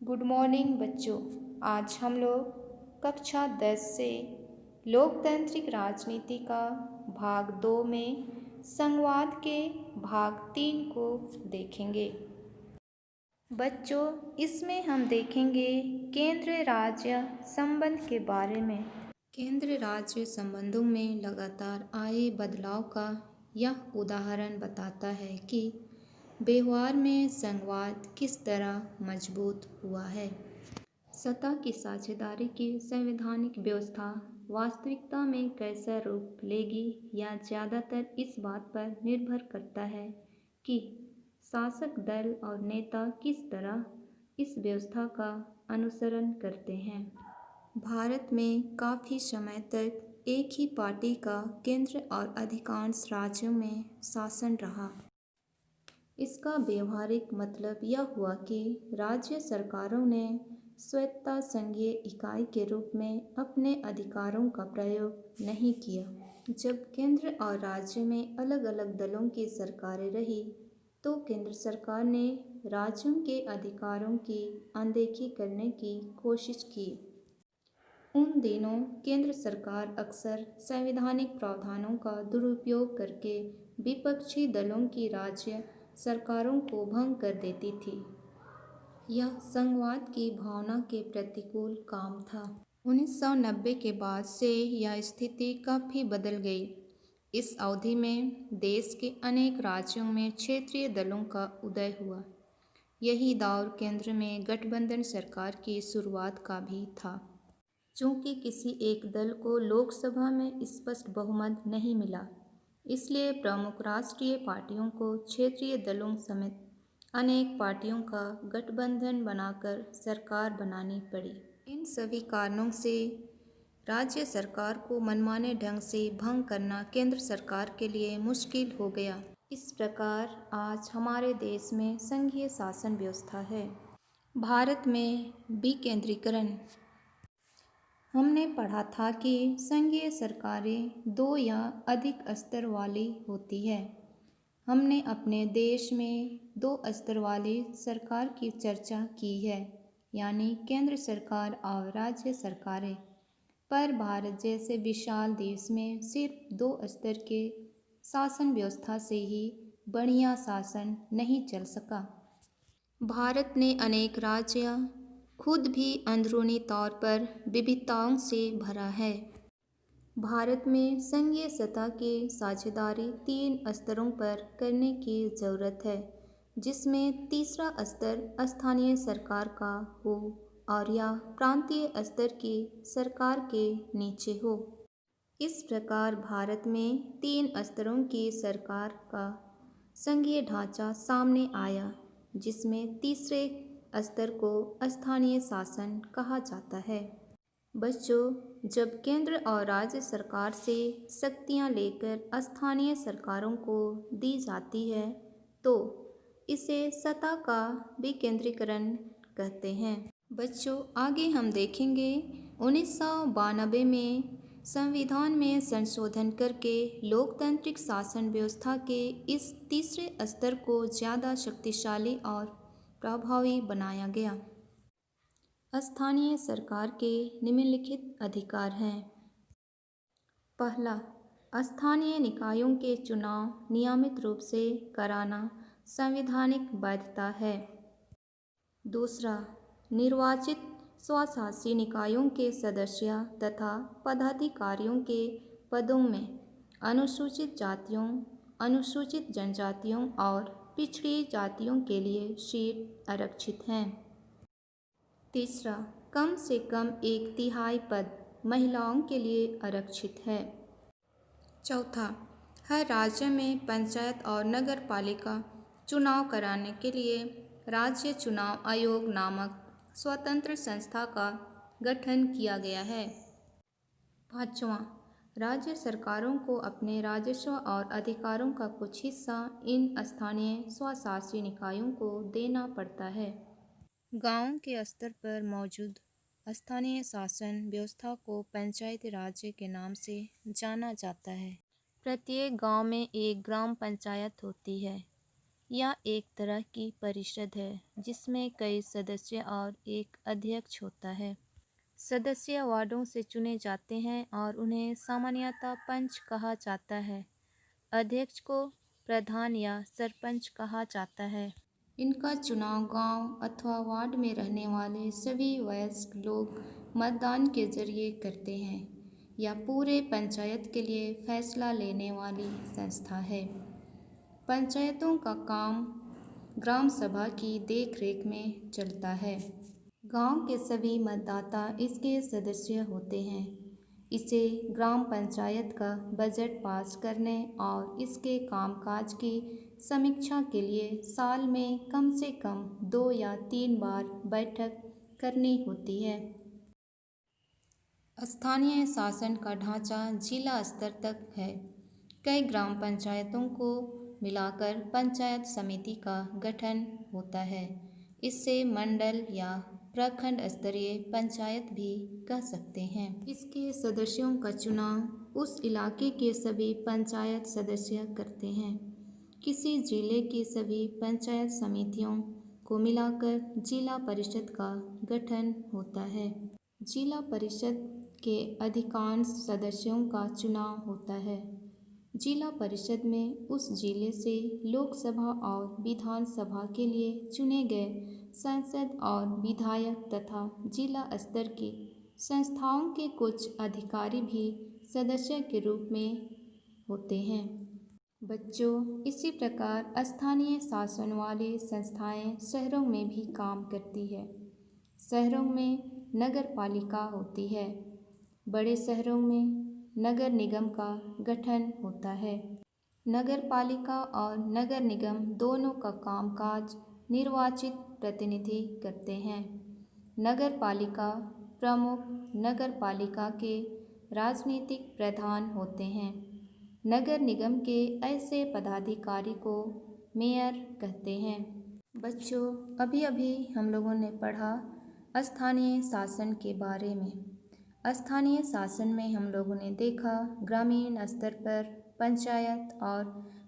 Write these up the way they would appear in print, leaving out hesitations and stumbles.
Good morning बच्चों। आज हम लोग कक्षा 10 से लोकतांत्रिक राजनीति का भाग 2 में संवाद के भाग 3 को देखेंगे। बच्चों, इसमें हम देखेंगे केंद्र राज्य संबंध के बारे में। केंद्र राज्य संबंधों में लगातार आए बदलाव का यह उदाहरण बताता है कि व्यवहार में संवाद किस तरह मजबूत हुआ है। सत्ता की साझेदारी की संवैधानिक व्यवस्था वास्तविकता में कैसा रूप लेगी, यह ज़्यादातर इस बात पर निर्भर करता है कि शासक दल और नेता किस तरह इस व्यवस्था का अनुसरण करते हैं। भारत में काफ़ी समय तक एक ही पार्टी का केंद्र और अधिकांश राज्यों में शासन रहा। इसका व्यवहारिक मतलब यह हुआ कि राज्य सरकारों ने स्वायत्त संघीय इकाई के रूप में अपने अधिकारों का प्रयोग नहीं किया। जब केंद्र और राज्य में अलग अलग दलों की सरकारें रही तो केंद्र सरकार ने राज्यों के अधिकारों की अनदेखी करने की कोशिश की। उन दिनों केंद्र सरकार अक्सर संवैधानिक प्रावधानों का दुरुपयोग करके विपक्षी दलों की राज्य सरकारों को भंग कर देती थी। यह संघवाद की भावना के प्रतिकूल काम था। 1990 के बाद से यह स्थिति काफ़ी बदल गई। इस अवधि में देश के अनेक राज्यों में क्षेत्रीय दलों का उदय हुआ। यही दौर केंद्र में गठबंधन सरकार की शुरुआत का भी था। चूँकि किसी एक दल को लोकसभा में स्पष्ट बहुमत नहीं मिला, इसलिए प्रमुख राष्ट्रीय पार्टियों को क्षेत्रीय दलों समेत अनेक पार्टियों का गठबंधन बनाकर सरकार बनानी पड़ी। इन सभी कारणों से राज्य सरकार को मनमाने ढंग से भंग करना केंद्र सरकार के लिए मुश्किल हो गया। इस प्रकार आज हमारे देश में संघीय शासन व्यवस्था है। भारत में विकेंद्रीकरण। हमने पढ़ा था कि संघीय सरकारें 2 या अधिक स्तर वाली होती है। हमने अपने देश में 2 स्तर वाली सरकार की चर्चा की है, यानी केंद्र सरकार और राज्य सरकारें। पर भारत जैसे विशाल देश में सिर्फ 2 स्तर के शासन व्यवस्था से ही बढ़िया शासन नहीं चल सका। भारत ने अनेक राज्य खुद भी अंदरूनी तौर पर विविधताओं से भरा है। भारत में संघीय सत्ता की साझेदारी 3 स्तरों पर करने की ज़रूरत है, जिसमें तीसरा स्तर स्थानीय सरकार का हो और या प्रांतीय स्तर की सरकार के नीचे हो। इस प्रकार भारत में 3 स्तरों की सरकार का संघीय ढांचा सामने आया, जिसमें तीसरे स्तर को स्थानीय शासन कहा जाता है। बच्चों, जब केंद्र और राज्य सरकार से शक्तियां लेकर स्थानीय सरकारों को दी जाती है तो इसे सत्ता का विकेंद्रीकरण कहते हैं। बच्चों, आगे हम देखेंगे 1992 में संविधान में संशोधन करके लोकतांत्रिक शासन व्यवस्था के इस तीसरे स्तर को ज़्यादा शक्तिशाली और प्रभावी बनाया गया। स्थानीय सरकार के निम्नलिखित अधिकार हैं। पहला, स्थानीय निकायों के चुनाव नियमित रूप से कराना संवैधानिक बाध्यता है। दूसरा, निर्वाचित स्वशासी निकायों के सदस्य तथा पदाधिकारियों के पदों में अनुसूचित जातियों, अनुसूचित जनजातियों और पिछड़ी जातियों के लिए सीट आरक्षित हैं। तीसरा, कम से कम 1/3 पद महिलाओं के लिए आरक्षित है। चौथा, हर राज्य में पंचायत और नगर पालिका चुनाव कराने के लिए राज्य चुनाव आयोग नामक स्वतंत्र संस्था का गठन किया गया है। पाँचवां, राज्य सरकारों को अपने राजस्व और अधिकारों का कुछ हिस्सा इन स्थानीय स्वशासी निकायों को देना पड़ता है। गांव के स्तर पर मौजूद स्थानीय शासन व्यवस्था को पंचायती राज के नाम से जाना जाता है। प्रत्येक गांव में एक ग्राम पंचायत होती है। यह एक तरह की परिषद है जिसमें कई सदस्य और एक अध्यक्ष होता है। सदस्य वार्डों से चुने जाते हैं और उन्हें सामान्यतः पंच कहा जाता है। अध्यक्ष को प्रधान या सरपंच कहा जाता है। इनका चुनाव गांव अथवा वार्ड में रहने वाले सभी वयस्क लोग मतदान के जरिए करते हैं। यह पूरे पंचायत के लिए फैसला लेने वाली संस्था है। पंचायतों का काम ग्राम सभा की देखरेख में चलता है। गांव के सभी मतदाता इसके सदस्य होते हैं। इसे ग्राम पंचायत का बजट पास करने और इसके कामकाज की समीक्षा के लिए साल में कम से कम 2 या 3 बार बैठक करनी होती है। स्थानीय शासन का ढांचा जिला स्तर तक है। कई ग्राम पंचायतों को मिलाकर पंचायत समिति का गठन होता है। इससे मंडल या प्रखंड स्तरीय पंचायत भी कह सकते हैं। इसके सदस्यों का चुनाव उस इलाके के सभी पंचायत सदस्य करते हैं। किसी जिले की सभी पंचायत समितियों को मिलाकर जिला परिषद का गठन होता है। जिला परिषद के अधिकांश सदस्यों का चुनाव होता है। जिला परिषद में उस जिले से लोकसभा और विधानसभा के लिए चुने गए सांसद और विधायक तथा जिला स्तर की संस्थाओं के कुछ अधिकारी भी सदस्य के रूप में होते हैं। बच्चों, इसी प्रकार स्थानीय शासन वाली संस्थाएं शहरों में भी काम करती है। शहरों में नगर पालिका होती है। बड़े शहरों में नगर निगम का गठन होता है। नगर पालिका और नगर निगम दोनों का कामकाज निर्वाचित प्रतिनिधि करते हैं। नगर पालिका प्रमुख नगर पालिका के राजनीतिक प्रधान होते हैं। नगर निगम के ऐसे पदाधिकारी को मेयर कहते हैं। बच्चों, अभी अभी हम लोगों ने पढ़ा स्थानीय शासन के बारे में। स्थानीय शासन में हम लोगों ने देखा ग्रामीण स्तर पर पंचायत और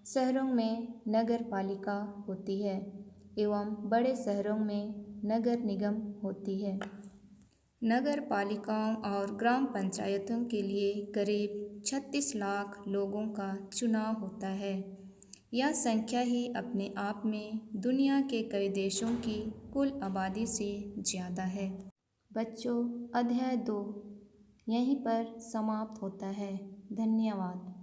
शहरों में नगर पालिका होती है एवं बड़े शहरों में नगर निगम होती है। नगर पालिकाओं और ग्राम पंचायतों के लिए करीब 36 लाख लोगों का चुनाव होता है। यह संख्या ही अपने आप में दुनिया के कई देशों की कुल आबादी से ज़्यादा है। बच्चों, अध्याय 2 यहीं पर समाप्त होता है। धन्यवाद।